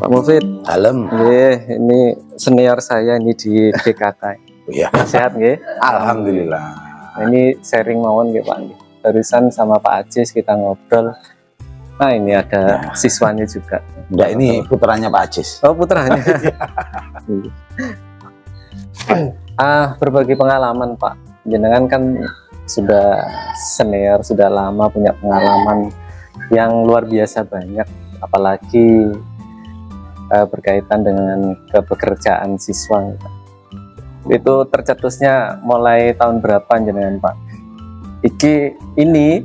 Pak Mufid. Dalam. Ini senior saya ini di DKK. Iya. Sehat nggih? Alhamdulillah. Ini sharing mawon nggih Pak. Barusan sama Pak Ajis kita ngobrol. Nah ini ada siswanya juga. Enggak, ini putranya Pak Ajis. Oh putranya. Berbagi pengalaman Pak. Jenengan kan sudah senior, sudah lama punya pengalaman yang luar biasa banyak, apalagi berkaitan dengan kepekerjaan siswa. Itu tercetusnya mulai tahun berapa jenengan Pak? Ini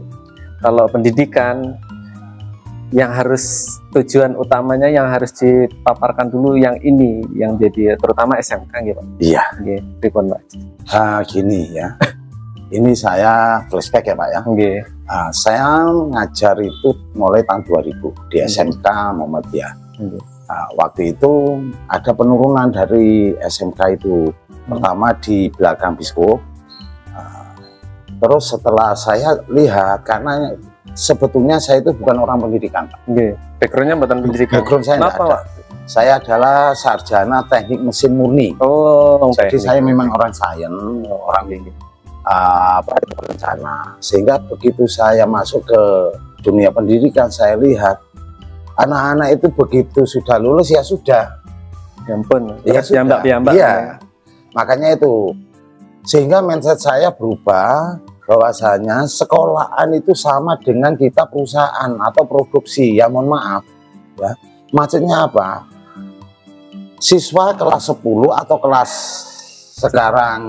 kalau pendidikan yang harus tujuan utamanya yang harus dipaparkan dulu yang ini yang jadi terutama SMK gitu Pak. Iya. Nggih, pripun Pak? Gini ya. Ini saya flashback ya Pak ya. Nggih. Saya ngajar itu mulai tahun 2000 di SMK Muhammadiyah. Waktu itu ada penurunan dari SMK itu. Pertama di belakang Bisko. Terus setelah saya lihat, karena sebetulnya saya itu bukan orang pendidikan Pak. Backgroundnya bukan pendidikan. Background saya kenapa Pak? Saya adalah sarjana teknik mesin murni. Oh, jadi saya memang orang sains, orang berencana. Sehingga begitu saya masuk ke dunia pendidikan, saya lihat anak-anak itu begitu sudah lulus ya sudah. Ya ampun, ya sudah. Iya. Makanya itu, sehingga mindset saya berubah bahwasanya sekolahan itu sama dengan kita perusahaan atau produksi. Ya mohon maaf, ya. Maksudnya apa? Siswa kelas 10 atau kelas sekarang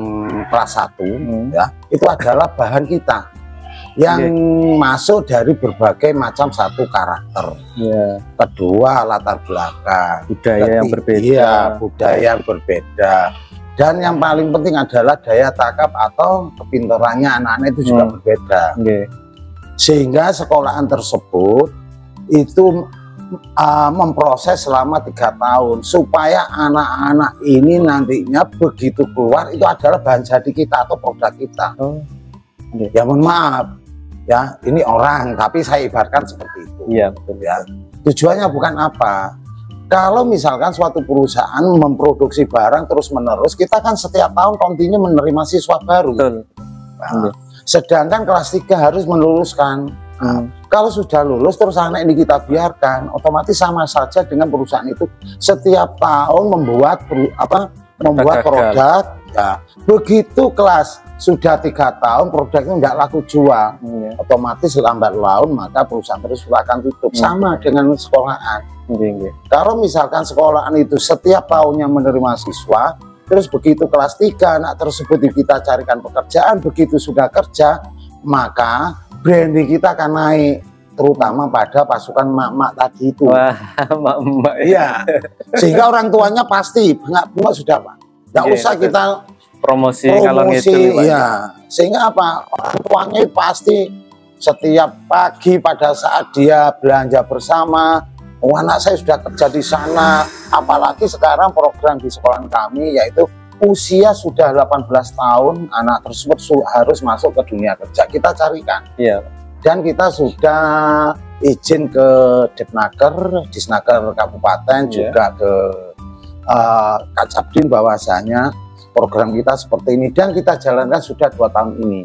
kelas 1 ya, itu adalah bahan kita yang masuk dari berbagai macam satu karakter. Kedua latar belakang, budaya yang berbeda. Iya, budaya yang berbeda. Dan yang paling penting adalah daya tangkap atau kepintarannya anak-anak itu juga berbeda. Sehingga sekolahan tersebut itu memproses selama 3 tahun supaya anak-anak ini nantinya begitu keluar itu adalah bahan jadi kita atau produk kita. Ya mohon maaf ya, ini orang tapi saya ibaratkan seperti itu. Iya betul ya. Tujuannya bukan apa? Kalau misalkan suatu perusahaan memproduksi barang terus menerus, kita kan setiap tahun kontinu menerima siswa baru. Betul. Nah, sedangkan kelas 3 harus meluluskan. Kalau sudah lulus terus anak ini kita biarkan, otomatis sama saja dengan perusahaan itu setiap tahun membuat produk. Ya, begitu kelas sudah 3 tahun produknya nggak laku jual, otomatis lambat laun maka perusahaan tersebut akan tutup. Sama dengan sekolahan. Kalau misalkan sekolahan itu setiap tahunnya menerima siswa, terus begitu kelas 3 anak tersebut kita carikan pekerjaan, begitu sudah kerja maka branding kita akan naik, terutama pada pasukan mak-mak tadi itu. Wah, mak-mak. Iya. Sehingga orang tuanya pasti bunga sudah Pak. Nggak usah kita promosi kalau gitu. Iya. Sehingga apa? Orang tuanya pasti setiap pagi pada saat dia belanja bersama, oh, anak saya sudah kerja di sana. Apalagi sekarang program di sekolah kami yaitu usia sudah 18 tahun anak tersebut harus masuk ke dunia kerja. Kita carikan. Iya. Dan kita sudah izin ke Disnaker Kabupaten, juga ke Kacabdin bahwasanya program kita seperti ini dan kita jalankan sudah 2 tahun ini.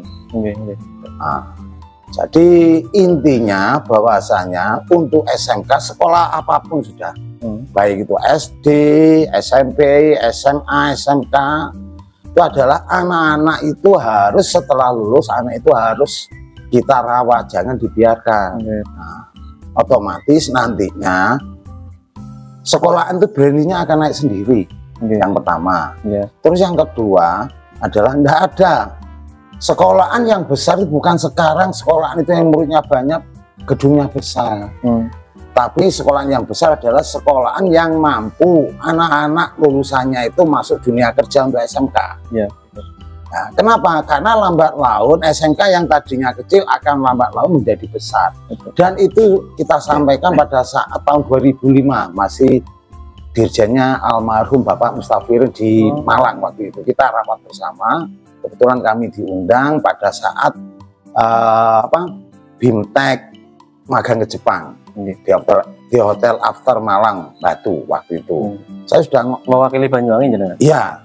Jadi intinya bahwasanya untuk SMK sekolah apapun sudah, baik itu SD, SMP, SMA, SMK, itu adalah anak-anak itu harus setelah lulus anak itu harus kita rawat, jangan dibiarkan. Otomatis nantinya sekolahan itu brandingnya akan naik sendiri. Yang pertama. Terus yang kedua adalah tidak ada sekolahan yang besar itu bukan sekarang sekolahan itu yang muridnya banyak, gedungnya besar. Tapi sekolahan yang besar adalah sekolahan yang mampu anak-anak lulusannya itu masuk dunia kerja untuk SMK. Nah, kenapa? Karena lambat laun SMK yang tadinya kecil akan lambat laun menjadi besar. Dan itu kita sampaikan pada saat tahun 2005 masih dirjennya almarhum Bapak Mustafirin di Malang waktu itu. Kita rapat bersama, kebetulan kami diundang pada saat BIMTEK magang ke Jepang. di Hotel After Malang Batu waktu itu. Saya sudah mewakili Banyuwangi jenengan? Iya.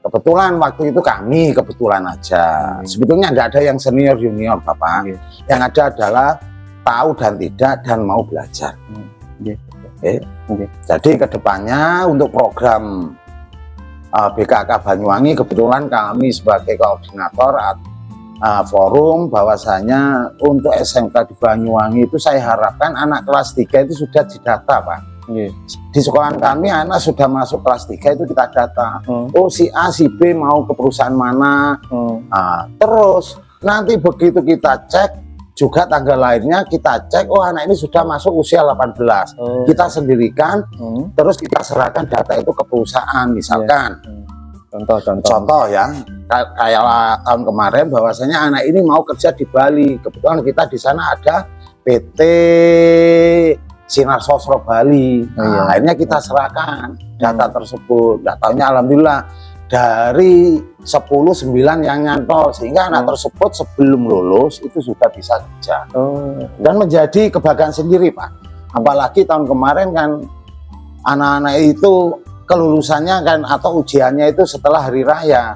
Kebetulan waktu itu kami kebetulan aja. Sebetulnya tidak ada yang senior junior Bapak. Yang ada adalah tahu dan tidak dan mau belajar. Jadi kedepannya untuk program BKK Banyuwangi kebetulan kami sebagai koordinator forum bahwasanya untuk SMK di Banyuwangi itu saya harapkan anak kelas 3 itu sudah didata Pak. Di sekolahan kami anak sudah masuk kelas 3 itu kita data. Oh si A si B mau ke perusahaan mana. Terus nanti begitu kita cek juga tanggal lahirnya kita cek, oh anak ini sudah masuk usia 18. Kita sendirikan, terus kita serahkan data itu ke perusahaan misalkan. Contoh ya, kayak tahun kemarin bahwasanya anak ini mau kerja di Bali. Kebetulan kita di sana ada PT Sinar Sosro Bali. Akhirnya kita serahkan data tersebut. Datanya alhamdulillah dari 10 9 yang nyantol, sehingga anak tersebut sebelum lulus itu sudah bisa kerja. Dan menjadi kebanggaan sendiri Pak. Apalagi tahun kemarin kan anak-anak itu kelulusannya kan atau ujiannya itu setelah hari raya.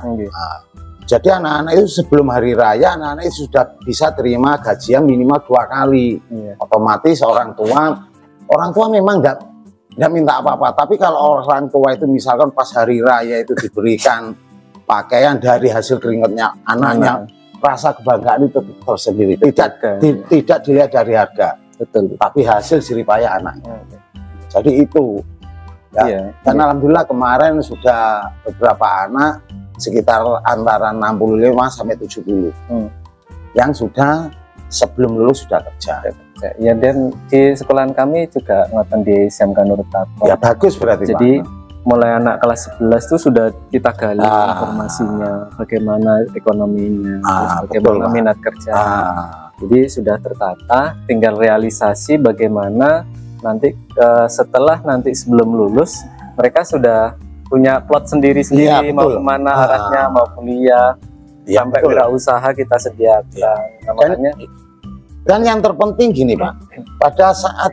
Jadi anak-anak itu sebelum hari raya anak-anak itu sudah bisa terima gajian minimal 2 kali. Otomatis orang tua memang nggak minta apa-apa, tapi kalau orang tua itu misalkan pas hari raya itu diberikan pakaian dari hasil keringatnya anaknya, rasa kebanggaan itu tersendiri. Tidak dilihat dari harga, tapi hasil jeripayah anaknya. Jadi itu ya. Dan alhamdulillah kemarin sudah beberapa anak sekitar antara 65 sampai 70 yang sudah sebelum lulus sudah kerja. Ya, dan di sekolahan kami juga ngoten di SMK Nurul Taqwa. Ya bagus berarti jadi Pak. Mulai anak kelas 11 itu sudah kita gali informasinya, bagaimana ekonominya, bagaimana minat kerja. Jadi sudah tertata, tinggal realisasi bagaimana nanti setelah nanti sebelum lulus mereka sudah punya plot sendiri-sendiri, mau kemana arahnya, mau kuliah, sampai wirausaha kita sediakan. Makanya dan yang terpenting gini Pak, pada saat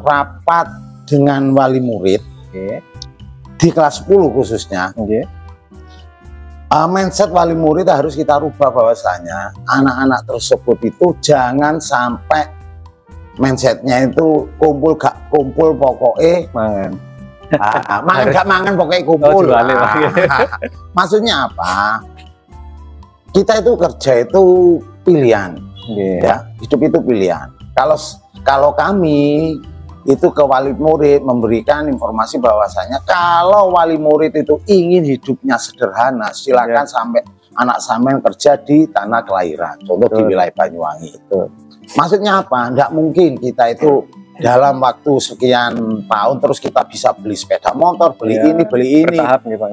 rapat dengan wali murid di kelas 10 khususnya, mindset wali murid harus kita rubah bahwasanya anak-anak tersebut itu jangan sampai mindsetnya itu kumpul gak kumpul pokoknya mangan. Mangan gak mangan pokoknya kumpul. Maksudnya apa? Kita itu kerja itu pilihan. Ya, hidup itu pilihan. Kalau kami itu ke wali murid memberikan informasi bahwasanya kalau wali murid itu ingin hidupnya sederhana, silakan sampai anak sampean kerja di tanah kelahiran, contoh di wilayah Banyuwangi itu. Maksudnya apa? Tidak mungkin kita itu dalam waktu sekian tahun terus kita bisa beli sepeda motor, beli ini, beli ini. Bertahap nih Pak.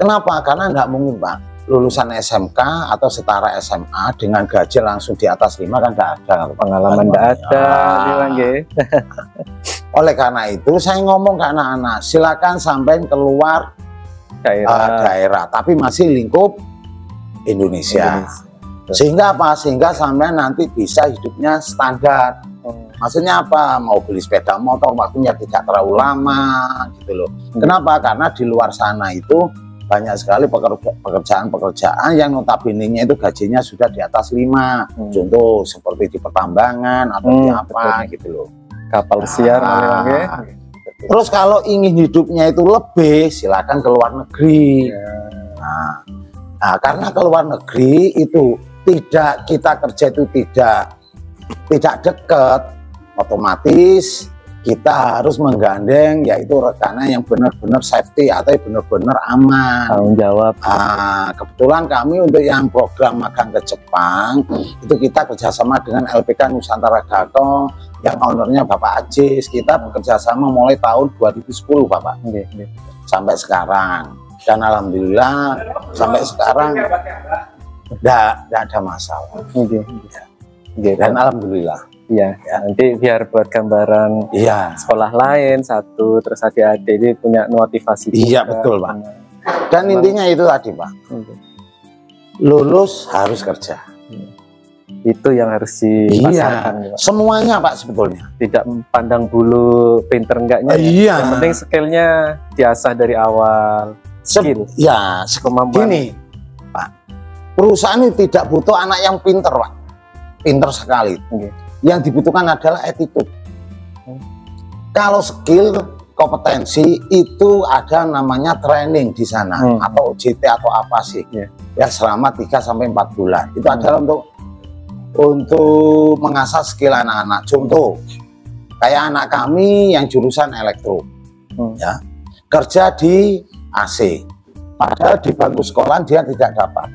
Kenapa? Karena tidak mungkin Pak. Lulusan SMK atau setara SMA dengan gaji langsung di atas 5 kan tidak ada, pengalaman tidak ada. Oleh karena itu saya ngomong ke anak-anak, silakan sampai keluar daerah tapi masih lingkup Indonesia. Sehingga apa? Sehingga sampai nanti bisa hidupnya standar. Maksudnya apa? Mau beli sepeda motor waktunya tidak terlalu lama gitu loh. Kenapa? Karena di luar sana itu banyak sekali pekerjaan-pekerjaan yang notabene-nya itu gajinya sudah di atas 5. Contoh seperti di pertambangan atau di apa gitu loh. Kapal pesiar. Terus kalau ingin hidupnya itu lebih, silakan ke luar negeri. Nah, karena ke luar negeri itu tidak, kita kerja itu tidak dekat, otomatis kita harus menggandeng yaitu rekanan yang benar-benar safety atau benar-benar aman, tanggung jawab. Kebetulan kami untuk yang program magang ke Jepang itu kita kerjasama dengan LPK Nusantara Gato yang ownernya Bapak Ajis. Kita bekerjasama mulai tahun 2010 Bapak sampai sekarang, dan alhamdulillah sampai sekarang tidak ada masalah. Dan alhamdulillah. Ya, nanti biar buat gambaran sekolah lain satu, terus adik-adik ini punya motivasi. Iya betul Pak. Dan intinya itu tadi Pak, lulus harus kerja. Itu yang harus dipasarkan. Iya, semuanya Pak sebetulnya. Tidak pandang bulu pinter enggaknya. Iya. Yang penting skillnya diasah dari awal. Skill. Ya, Kemampuan. gini Pak, perusahaan ini tidak butuh anak yang pinter Pak, pinter sekali. Okay. Yang dibutuhkan adalah attitude. Kalau skill, kompetensi itu ada namanya training di sana atau OJT atau apa sih? Ya selama 3 sampai 4 bulan. Itu adalah untuk mengasah skill anak-anak. Contoh, kayak anak kami yang jurusan elektro, ya kerja di AC, padahal di bangku sekolah dia tidak dapat.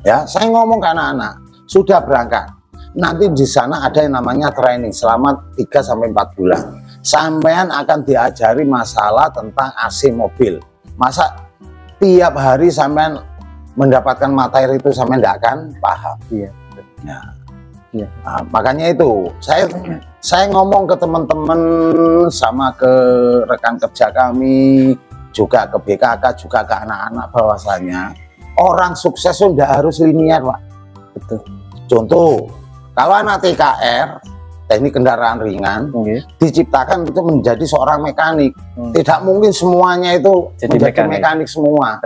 Ya, saya ngomong ke anak-anak, sudah berangkat. Nanti di sana ada yang namanya training selama 3 sampai 4 bulan. Sampean akan diajari masalah tentang AC mobil. Masa tiap hari sampean mendapatkan materi itu sampean tidak akan paham. Iya. Ya. Ya. Nah, makanya itu saya ngomong ke teman-teman sama ke rekan kerja kami, juga ke BKK, juga ke anak-anak bahwasanya orang sukses sudah harus linear Pak. Betul. Contoh, kalau anak TKR teknik kendaraan ringan diciptakan untuk menjadi seorang mekanik, tidak mungkin semuanya itu jadi menjadi mekanik semua.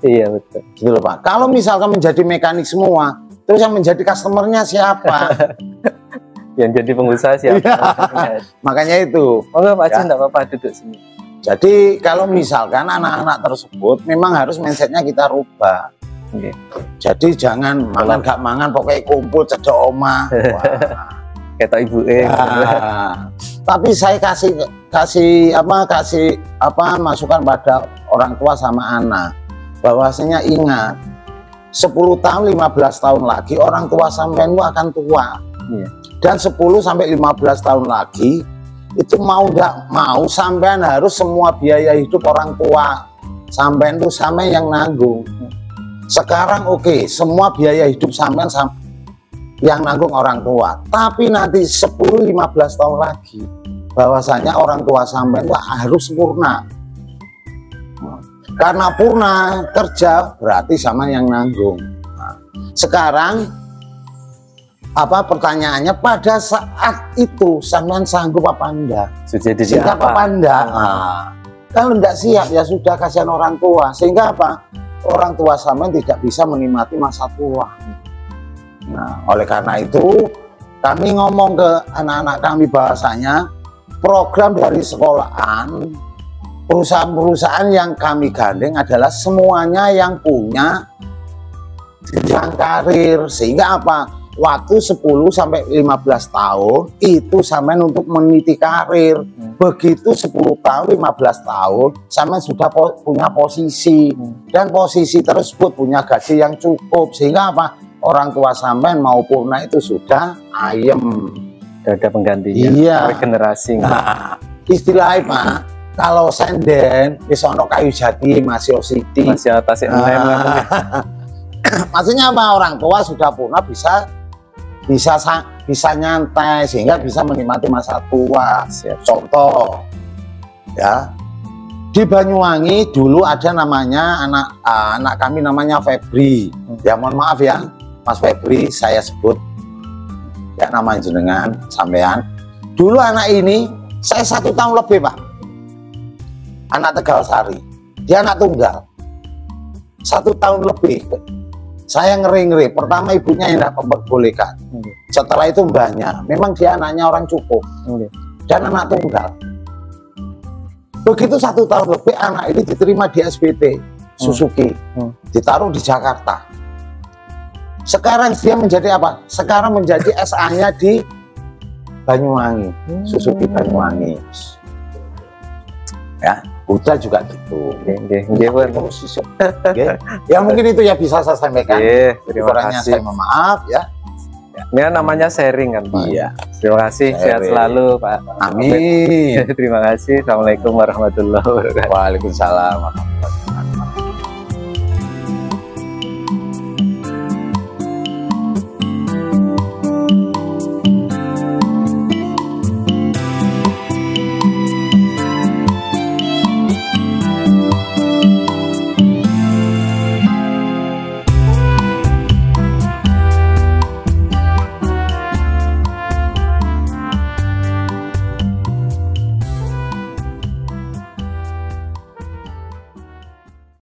Iya betul. Gitu loh Pak. Kalau misalkan menjadi mekanik semua, terus yang menjadi customernya siapa? Yang jadi pengusaha siapa? Makanya itu. Oh enggak Pak Haji, enggak apa-apa duduk sini. Jadi kalau misalkan anak-anak tersebut memang harus mindsetnya kita rubah. Jadi jangan mangan gak mangan pokoknya kumpul cedok omah. Kata ibu Tapi saya kasih masukan pada orang tua sama anak bahwasanya ingat 10 tahun 15 tahun lagi orang tua sampean akan tua. Dan 10 sampai 15 tahun lagi itu mau nggak mau sampean harus semua biaya hidup orang tua sampean itu sampean yang nanggung. Sekarang oke, semua biaya hidup sampean yang nanggung orang tua. Tapi nanti 10-15 tahun lagi bahwasanya orang tua sampean harus sempurna. Karena purna kerja berarti sama yang nanggung. Nah, sekarang pertanyaannya pada saat itu sampean sanggup apa enggak? Siap apa enggak? Nah, kalau enggak siap ya sudah kasihan orang tua. Sehingga orang tua sampean tidak bisa menikmati masa tua. Nah, oleh karena itu kami ngomong ke anak-anak kami bahasanya program dari sekolahan, perusahaan-perusahaan yang kami gandeng adalah semuanya yang punya jenjang karir, sehingga waktu 10 sampai 15 tahun itu sampean untuk meniti karir. Begitu 10 tahun 15 tahun sampean sudah punya posisi, dan posisi tersebut punya gaji yang cukup, sehingga orang tua sampean mau purna itu sudah ayem, ada penggantinya. Iya. Regenerasi. Nah, istilahnya Pak, kalau senden bisa ono kayu jati masih ositi, masih atas maksudnya orang tua sudah purna bisa nyantai sehingga bisa menikmati masa tua. Contoh ya, di Banyuwangi dulu ada namanya anak kami namanya Febri. Ya mohon maaf ya Mas Febri, saya sebut ya nama jenengan sampean. Dulu anak ini saya 1 tahun lebih Pak, anak Tegalsari, dia anak tunggal 1 tahun lebih. Saya ngeri-ngeri, pertama ibunya yang tidak memperbolehkan, setelah itu mbahnya, memang dia anaknya orang cukup dan anak tunggal. Begitu 1 tahun lebih anak ini diterima di SBT Suzuki, ditaruh di Jakarta. Sekarang dia menjadi apa? Sekarang menjadi SA-nya di Banyuwangi, Suzuki Banyuwangi. Ya, Putra juga gitu. Ya mungkin itu ya bisa saya sampaikan. Terima kasih. Saya mohon maaf ya. Ini namanya sharing kan Pak. Iya. Terima kasih, sehat selalu Pak. Amin. Terima kasih. Assalamualaikum warahmatullahi wabarakatuh. Waalaikumsalam warahmatullahi wabarakatuh.